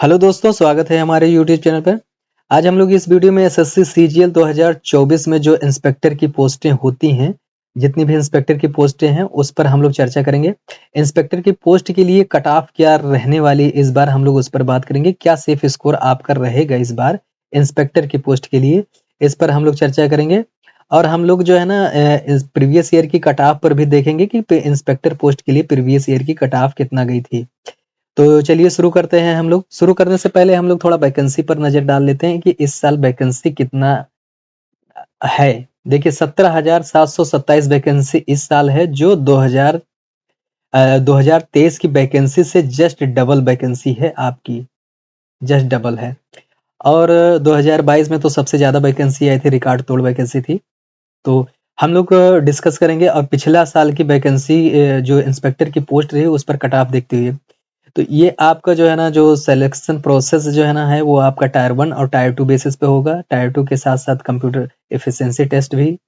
Hello दोस्तों, स्वागत है हमारे यूट्यूब चैनल पर। आज हम लोग इस वीडियो में एसएससी सीजीएल 2024 में जो इंस्पेक्टर की पोस्टें होती हैं, जितनी भी इंस्पेक्टर की पोस्टें हैं उस पर हम लोग चर्चा करेंगे। इंस्पेक्टर की पोस्ट के लिए कट ऑफ क्या रहने वाली इस बार हम लोग उस पर बात करेंगे। क्या सेफ स्कोर आपका रहेगा इस बार इंस्पेक्टर की पोस्ट के लिए, इस पर हम लोग चर्चा करेंगे। और हम लोग जो है ना प्रीवियस ईयर की कट ऑफ पर भी देखेंगे कि इंस्पेक्टर पोस्ट के लिए प्रीवियस ईयर की कट ऑफ कितना गई थी। तो चलिए शुरू करते हैं। हम लोग शुरू करने से पहले हम लोग थोड़ा वैकेंसी पर नजर डाल लेते हैं कि इस साल वैकेंसी कितना है। देखिए 17,727 वैकेंसी इस साल है, जो 2023 की वैकेंसी से जस्ट डबल वैकेंसी है आपकी, जस्ट डबल है। और 2022 में तो सबसे ज्यादा वैकेंसी आई थी, रिकॉर्ड तोड़ वैकेंसी थी। तो हम लोग डिस्कस करेंगे और पिछला साल की वैकेंसी जो इंस्पेक्टर की पोस्ट रही उस पर कट ऑफ देखते हुए। तो ये आपका जो है ना जो सिलेक्शन प्रोसेस जो है ना है वो आपका टायर 1 और टायर 2 बेसिस पे होगा। टायर 2 के साथ साथ कंप्यूटर एफिशिएंसी टेस्ट भी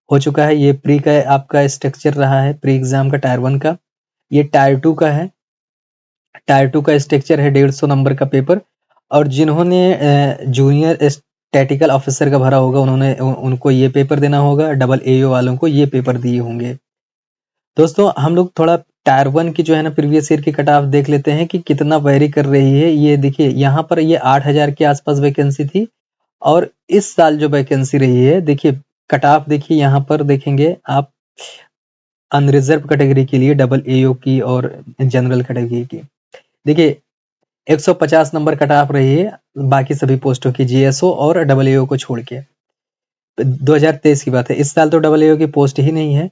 हो चुका है। ये प्री का आपका स्ट्रक्चर रहा है, प्री एग्जाम का टायर 1 का। ये टायर 2 का है। टायर 2 का स्ट्रक्चर है 150 नंबर का पेपर। और जिन्होंने जूनियर स्टैटिकल ऑफिसर का भरा होगा उनको ये पेपर देना होगा। डबल एओ वालों को ये पेपर दिए होंगे। दोस्तों हम लोग थोड़ा टायर 1 की जो है ना प्रीवियस ईयर की कट ऑफ देख लेते हैं कि कितना वेरी कर रही है। ये देखिए यहाँ पर ये 8,000 के आसपास वैकेंसी थी। और इस साल जो वैकेंसी रही है, देखिए कट ऑफ देखिए यहाँ पर देखेंगे आप अनरिजर्व कैटेगरी के लिए डबल एओ की और जनरल कैटेगरी की। देखिए 150 नंबर कट ऑफ रही है बाकी सभी पोस्टों की, जीएसओ और डबल एओ को छोड़ के। 2023 की बात है, इस साल तो डबल एओ की पोस्ट ही नहीं है।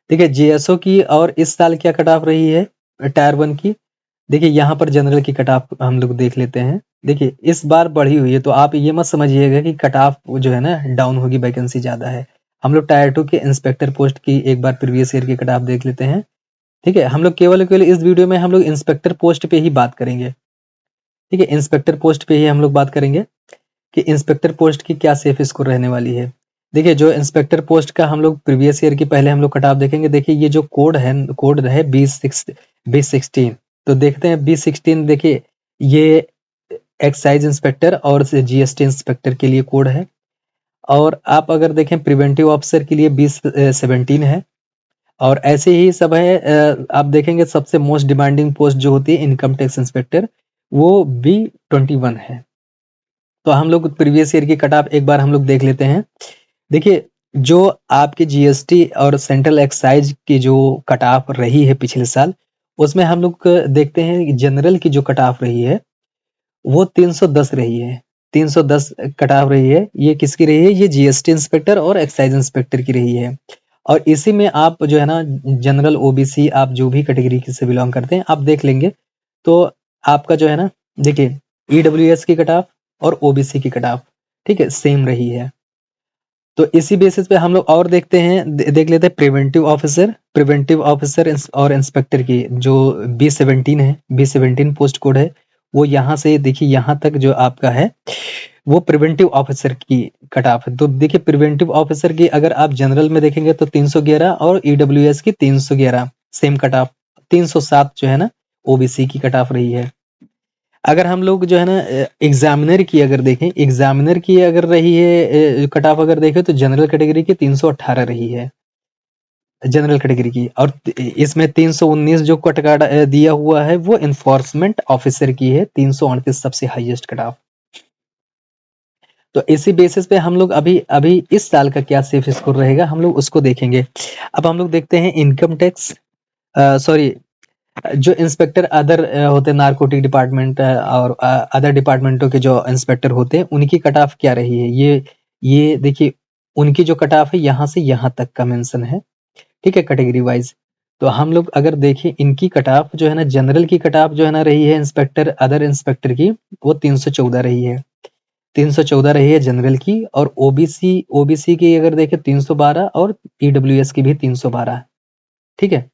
देखिए जीएसओ की और इस साल क्या कट ऑफ रही है टायर 1 की। देखिए यहाँ पर जनरल की कट ऑफ हम लोग देख लेते हैं। देखिए इस बार बढ़ी हुई है, तो आप ये मत समझिएगा कि कट ऑफ जो है ना डाउन होगी, वैकेंसी ज्यादा है। हम लोग टायर 2 के इंस्पेक्टर पोस्ट की एक बार प्रीवियस ईयर की कट ऑफ देख लेते हैं। ठीक है, हम लोग केवल केवल इस वीडियो में हम लोग इंस्पेक्टर पोस्ट पे ही बात करेंगे। ठीक है, इंस्पेक्टर पोस्ट पे ही हम लोग बात करेंगे कि इंस्पेक्टर पोस्ट की क्या सेफ स्कोर रहने वाली है। देखिए जो इंस्पेक्टर पोस्ट का हम लोग प्रीवियस ईयर की पहले हम लोग कट ऑफ देखेंगे। देखिए ये जो कोड है 2016। तो देखते हैं 2016। देखिए ये एक्साइज इंस्पेक्टर और जीएसटी इंस्पेक्टर के लिए कोड है। और आप अगर देखें प्रिवेंटिव ऑफिसर के लिए 2017 है। और ऐसे ही सब है। आप देखेंगे सबसे मोस्ट डिमांडिंग पोस्ट जो होती है इनकम टैक्स इंस्पेक्टर, वो B21 है। तो हम लोग प्रीवियस ईयर की कट ऑफ एक बार हम लोग देख लेते हैं। देखिए जो आपके जीएसटी और सेंट्रल एक्साइज की जो कट ऑफ रही है पिछले साल, उसमें हम लोग देखते हैं जनरल की जो कट ऑफ रही है वो 310 रही है। 310 कट ऑफ रही है। ये किसकी रही है? ये जीएसटी इंस्पेक्टर और एक्साइज इंस्पेक्टर की रही है। और इसी में आप जो है ना जनरल ओबीसी आप जो भी कैटेगरी से बिलोंग करते हैं आप देख लेंगे। तो आपका जो है ना देखिए ईडब्ल्यूएस की कट ऑफ और ओबीसी की कट ऑफ ठीक है सेम रही है। तो इसी बेसिस पे हम लोग और देखते हैं, देख लेते हैं प्रिवेंटिव ऑफिसर और इंस्पेक्टर की जो B17 है, B17 पोस्ट कोड है। वो यहाँ से देखिए यहाँ तक जो आपका है वो प्रिवेंटिव ऑफिसर की कट ऑफ है। तो देखिए प्रिवेंटिव ऑफिसर की अगर आप जनरल में देखेंगे तो 311 और ईडब्ल्यूएस की 311 सेम कट ऑफ। 307 जो है ना ओबीसी की कट ऑफ रही है। अगर हम लोग जो है ना एग्जामिनर की अगर देखें, एग्जामिनर की अगर रही है कट ऑफ अगर देखें तो जनरल कैटेगरी की 318 रही है जनरल कैटेगरी की। और इसमें 319 जो कट दिया हुआ है वो इन्फोर्समेंट ऑफिसर की है, 338 सबसे हाईएस्ट कट ऑफ। तो इसी बेसिस पे हम लोग अभी अभी इस साल का क्या सेफ स्कोर रहेगा हम लोग उसको देखेंगे। अब हम लोग देखते हैं इनकम टैक्स सॉरी जो इंस्पेक्टर अदर होते हैं नारकोटिक डिपार्टमेंट और अदर डिपार्टमेंटों के जो इंस्पेक्टर होते हैं उनकी कट ऑफ क्या रही है। ये देखिए उनकी जो कट ऑफ है यहाँ से यहाँ तक का मेंशन है। ठीक है कैटेगरी वाइज। तो हम लोग अगर देखें इनकी कट ऑफ जो है ना जनरल की कट ऑफ जो है ना रही है इंस्पेक्टर अदर इंस्पेक्टर की, वो 314 रही है। 314 रही है जनरल की। और ओबीसी की अगर देखें 312 और ईडब्ल्यूएस की भी 312। ठीक है,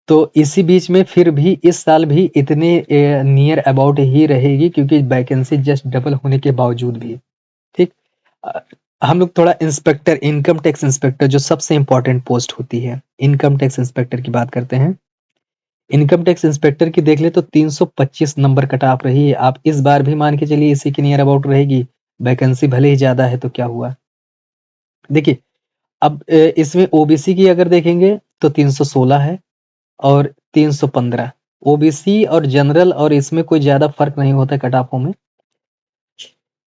तो इसी बीच में फिर भी इस साल भी इतने नियर अबाउट ही रहेगी क्योंकि वैकेंसी जस्ट डबल होने के बावजूद भी। ठीक। अ, हम लोग थोड़ा इंस्पेक्टर इनकम टैक्स इंस्पेक्टर जो सबसे इंपॉर्टेंट पोस्ट होती है इनकम टैक्स इंस्पेक्टर की बात करते हैं। इनकम टैक्स इंस्पेक्टर की देख ले तो 325 नंबर कट ऑफ रही है। आप इस बार भी मान के चलिए इसी के नियर अबाउट रहेगी, वैकेंसी भले ही ज्यादा है तो क्या हुआ। देखिए अब इसमें ओबीसी की अगर देखेंगे तो 316 है और 315। ओबीसी और जनरल और इसमें कोई ज्यादा फर्क नहीं होता कट ऑफों में।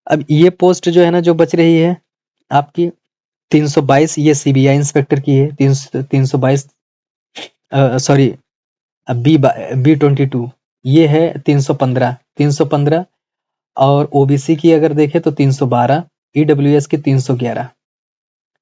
अब ये पोस्ट जो है ना जो बच रही है आपकी 322, ये सीबीआई इंस्पेक्टर की है। 322 सॉरी B22 ये है 315 और ओबीसी की अगर देखें तो 312, ईडब्ल्यूएस की 311।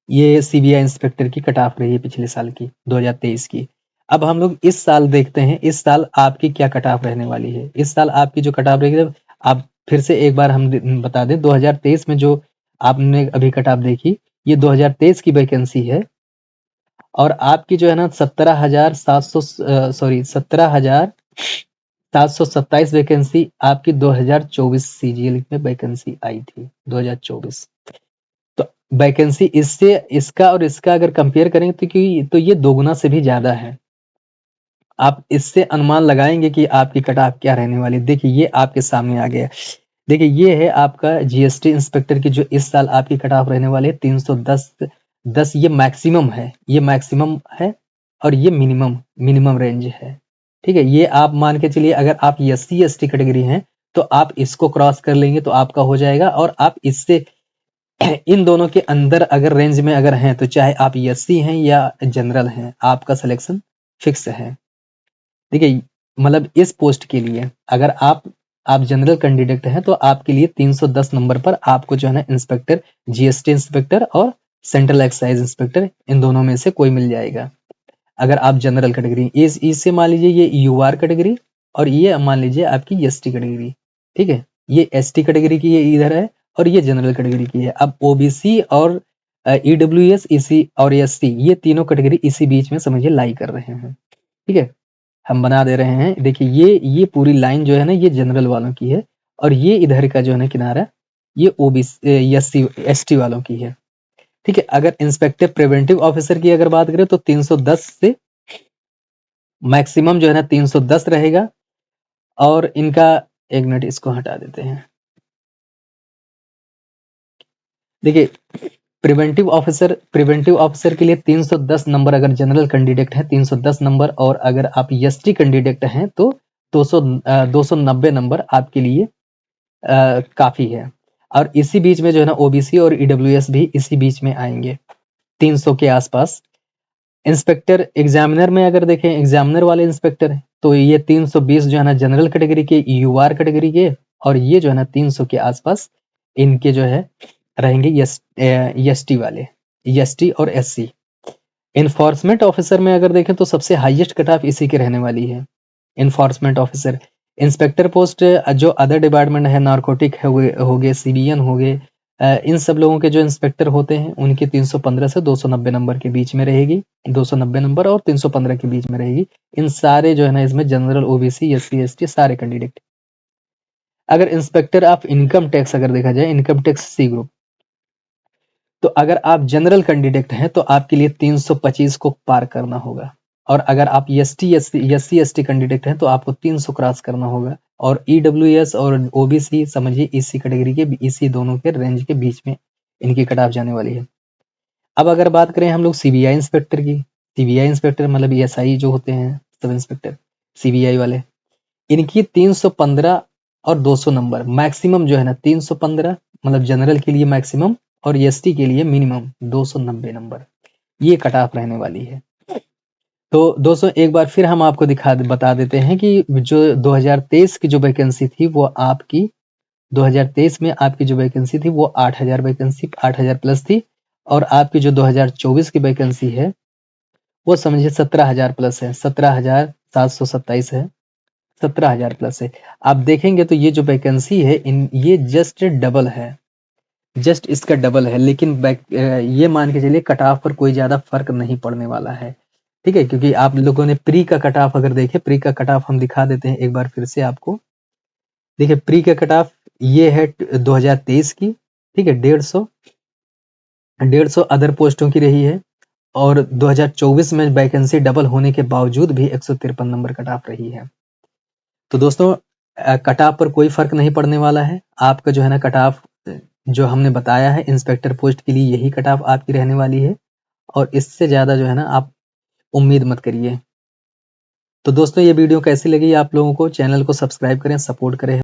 ये सीबीआई इंस्पेक्टर की कट ऑफ रही है पिछले साल की 2023 की। अब हम लोग इस साल देखते हैं इस साल आपकी क्या कट ऑफ रहने वाली है। इस साल आपकी जो कट ऑफ रहेगी, आप फिर से एक बार हम बता दें 2023 में जो आपने अभी कट ऑफ देखी ये 2023 की वैकेंसी है और आपकी जो है ना 17,727 वैकेंसी आपकी 2024 सीजीएल में वैकेंसी आई थी 2024। तो वैकेंसी इससे इसका और इसका अगर कंपेयर करेंगे तो ये दोगुना से भी ज्यादा है। आप इससे अनुमान लगाएंगे कि आपकी कट ऑफ क्या रहने वाली। देखिए ये आपके सामने आ गया। देखिए ये है आपका जीएसटी इंस्पेक्टर की जो इस साल आपकी कट ऑफ रहने वाली है 310 ये मैक्सिमम है, ये मैक्सिमम है और ये मिनिमम रेंज है। ठीक है, ये आप मान के चलिए अगर आप एससी एसटी कैटेगरी हैं तो आप इसको क्रॉस कर लेंगे तो आपका हो जाएगा और आप इससे इन दोनों के अंदर अगर रेंज में अगर हैं तो चाहे आप एससी हैं या जनरल हैं आपका सिलेक्शन फिक्स है। देखिए मतलब इस पोस्ट के लिए अगर आप जनरल कैंडिडेट हैं तो आपके लिए 310 नंबर पर आपको जो है ना इंस्पेक्टर, जीएसटी इंस्पेक्टर और सेंट्रल एक्साइज इंस्पेक्टर इन दोनों में से कोई मिल जाएगा। अगर आप जनरल कैटेगरी इससे मान लीजिए ये यूआर कैटेगरी और ये मान लीजिए आपकी एसटी कैटेगरी। ठीक है, ये एसटी कैटेगरी की ये इधर है और ये जनरल कैटेगरी की है। अब ओबीसी और ईडब्ल्यूएस इसी और एससी ये तीनों कैटेगरी इसी बीच में समझिए लाई कर रहे हैं। ठीक है, हम बना दे रहे हैं। देखिए ये पूरी लाइन जो है ना ये जनरल वालों की है और ये इधर का जो है ना किनारा ये ओबीसी एससी एसटी वालों की है। ठीक है, अगर इंस्पेक्टर प्रिवेंटिव ऑफिसर की अगर बात करें तो 310 से मैक्सिमम जो है ना 310 रहेगा और इनका एक मिनट इसको हटा देते हैं। देखिए प्रिवेंटिव ऑफिसर के लिए 310 नंबर अगर जनरल कैंडिडेट है 310 नंबर और अगर आप एसटी कैंडिडेट हैं तो 290 नंबर आपके लिए काफी है। और इसी बीच में जो है ना ओबीसी और ईडब्ल्यूएस भी इसी बीच में आएंगे 300 के आसपास। इंस्पेक्टर एग्जामिनर में अगर देखें एग्जामिनर वाले इंस्पेक्टर हैं तो ये 320 जो है ना जनरल कैटेगरी के यूआर कैटेगरी के और ये जो है ना 300 के आसपास इनके जो है रहेंगे एसटी वाले, एसटी और एससी। इन्फोर्समेंट ऑफिसर में अगर देखें तो सबसे हाईएस्ट कट ऑफ इसी की रहने वाली है। इन्फोर्समेंट ऑफिसर इंस्पेक्टर पोस्ट जो अदर डिपार्टमेंट है नारकोटिक हो गए सीबीएन हो गए इन सब लोगों के जो इंस्पेक्टर होते हैं उनकी 315 से 290 नंबर के बीच में रहेगी। 290 नंबर और 315 के बीच में रहेगी। इन सारे जो है ना इसमें जनरल ओबीसी एससी एसटी सारे कैंडिडेट। अगर इंस्पेक्टर ऑफ इनकम टैक्स अगर देखा जाए इनकम टैक्स सी ग्रुप तो अगर आप जनरल कैंडिडेट हैं तो आपके लिए 325 को पार करना होगा और अगर आप एसटी एससी कैंडिडेट हैं तो आपको 300 क्रॉस करना होगा और ईडब्ल्यूएस और ओबीसी समझिए इसी कैटेगरी के इसी दोनों के रेंज के बीच में इनकी कट ऑफ जाने वाली है। अब अगर बात करें हम लोग सीबीआई इंस्पेक्टर की, सीबीआई इंस्पेक्टर मतलब एसआई जो होते हैं सब इंस्पेक्टर सीबीआई वाले, इनकी 315 और 200 नंबर मैक्सिमम जो है ना 315 मतलब जनरल के लिए मैक्सिमम और एसटी के लिए मिनिमम 290 नंबर ये कट ऑफ रहने वाली है। तो दोस्तों एक बार फिर हम आपको बता देते हैं कि जो 2023 की जो वैकेंसी थी वो आपकी 2023 में आपकी जो वैकेंसी थी वो 8000 वैकेंसी 8000 प्लस थी और आपकी जो 2024 की वैकेंसी है वो समझिए 17000 प्लस है, 17727 है, 17000 प्लस है। आप देखेंगे तो ये जो वैकेंसी है ये जस्ट डबल है, जस्ट इसका डबल है। लेकिन ये मान के चलिए कट ऑफ पर कोई ज्यादा फर्क नहीं पड़ने वाला है। ठीक है, क्योंकि आप लोगों ने प्री का कट ऑफ अगर देखे, प्री का कट ऑफ हम दिखा देते हैं एक बार फिर से आपको। देखिए प्री का कट ऑफ ये है 2023 की। ठीक है, 150 अदर पोस्टों की रही है और 2024 में वैकेंसी डबल होने के बावजूद भी 153 नंबर कट ऑफ रही है। तो दोस्तों कट ऑफ पर कोई फर्क नहीं पड़ने वाला है। आपका जो है ना कट ऑफ जो हमने बताया है इंस्पेक्टर पोस्ट के लिए यही कट ऑफ आपकी रहने वाली है और इससे ज़्यादा जो है ना आप उम्मीद मत करिए। तो दोस्तों ये वीडियो कैसी लगी आप लोगों को? चैनल को सब्सक्राइब करें, सपोर्ट करें।